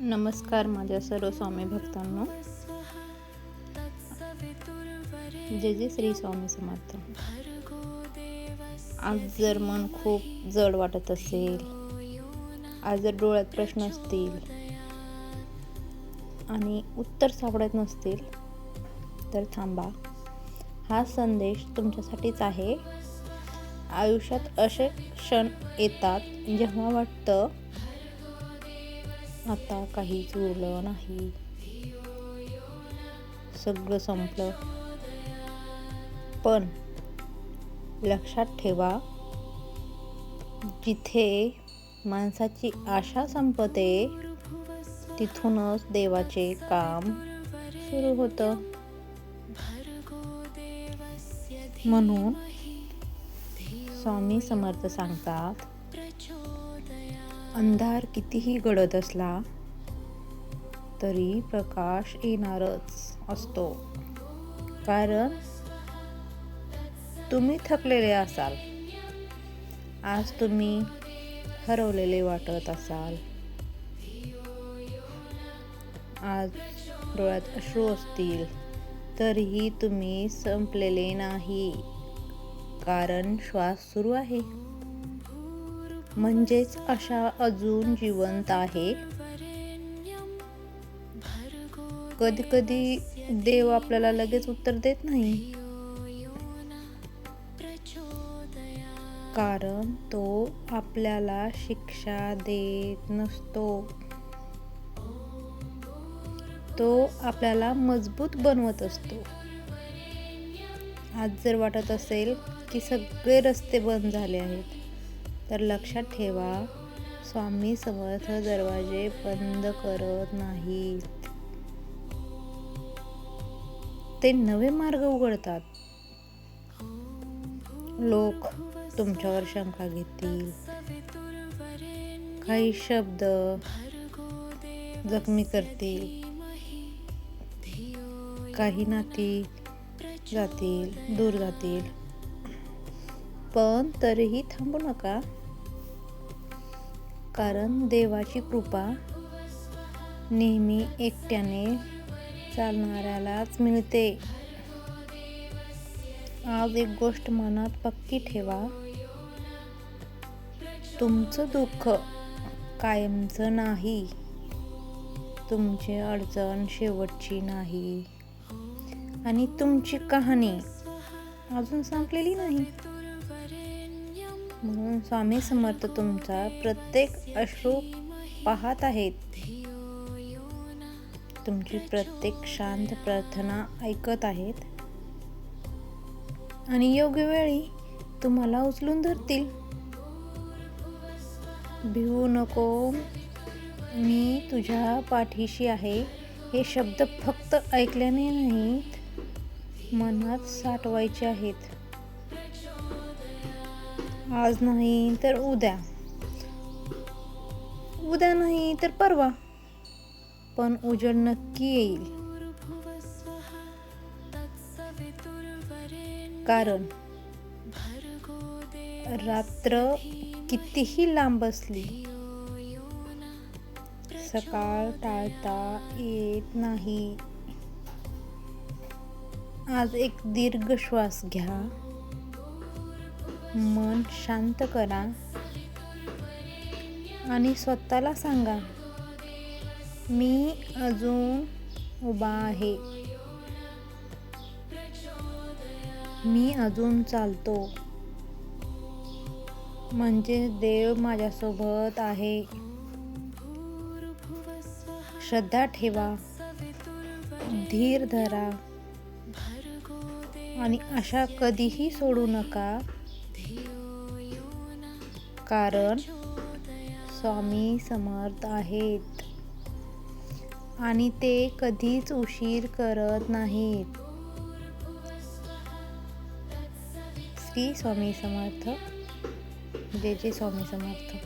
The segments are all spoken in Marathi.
नमस्कार माझ्या सर्व स्वामी भक्तांनो. जय जय श्री स्वामी समर्थ. आज जर मन खूप जड वाटत असेल, आज जर डोळ्यात प्रश्न असतील आणि उत्तर सापडत नसतील तर थांबा. हा संदेश तुमच्यासाठीच आहे. आयुष्यात असे क्षण येतात जेव्हा वाटतं आता काहीच उरलं नाही, सगळं संपलं. पण लक्षात ठेवा, जिथे माणसाची आशा संपते तिथूनच देवाचे काम सुरू होतं. म्हणून स्वामी समर्थ सांगतात, अंधार कितीही गडद असला तरी प्रकाश येणारच असतो. कारण तुम्ही थकलेले असाल, आज तुम्ही हरवलेले वाटत असाल, आज डोळ्यात अश्रू असतील, तरीही तुम्ही संपलेले नाही. कारण श्वास सुरू आहे, म्हणजेच आशा अजून जिवंत आहे. कधी कधी देव आपल्याला लगेच उत्तर देत नाही, कारण तो आपल्याला शिक्षा देत नसतो. तो आपल्याला मजबूत बनवत असतो. आज जर वाटत असेल की सगळे रस्ते बंद झाले आहेत, तर लक्षात ठेवा, स्वामी समर्थ दरवाजे बंद करत नाहीत. ते नवे मार्ग उघडतात. लोक तुमच्यावर शंका घेतील, काही शब्द जखमी करतील, काही नाती दूर जातील, पण तरीही थांबू नका. कारण देवाची कृपा नेहमी एकट्याने चालणाऱ्यालाच मिळते. आज एक गोष्ट मनात पक्की ठेवा, तुमचं दुःख कायमचं नाही, तुमची अडचण शेवटची नाही, आणि तुमची कहाणी अजून संपलेली नाही. म्हणून स्वामी समर्थ तुमचा प्रत्येक अश्रू पाहत आहेत, तुमची प्रत्येक शांत प्रार्थना ऐकत आहेत, आणि योग्य वेळी तुम्हाला उचलून धरतील. भिवू नको, मी तुझ्या पाठीशी आहे, हे शब्द फक्त ऐकल्याने नाहीत, मनात साठवायचे आहेत. आज नाही तर उद्या नाही तर परवा, पण उजेड नक्की येईल. कारण रात्र कितीही लांब असली, सकाळ टाळता येत नाही. आज एक दीर्घ श्वास घ्या, मन शांत करा आणि स्वतःला सांगा, मी अजून उभा आहे, मी अजून चालतो, म्हणजे देव माझ्यासोबत आहे. श्रद्धा ठेवा, धीर धरा, आणि आशा कधीही सोडू नका. कारण स्वामी समर्थ आहेत आणि ते कधीच उशीर करत नाहीत. श्री स्वामी समर्थ. जय जय स्वामी समर्थ.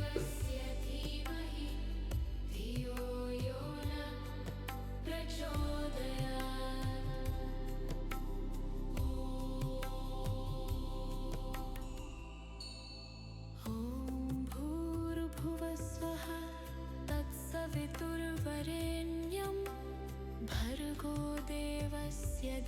भूर्भुवः स्वः तत्सवितुर्वरेण्यं वरेण्यं भर्गो देवस्य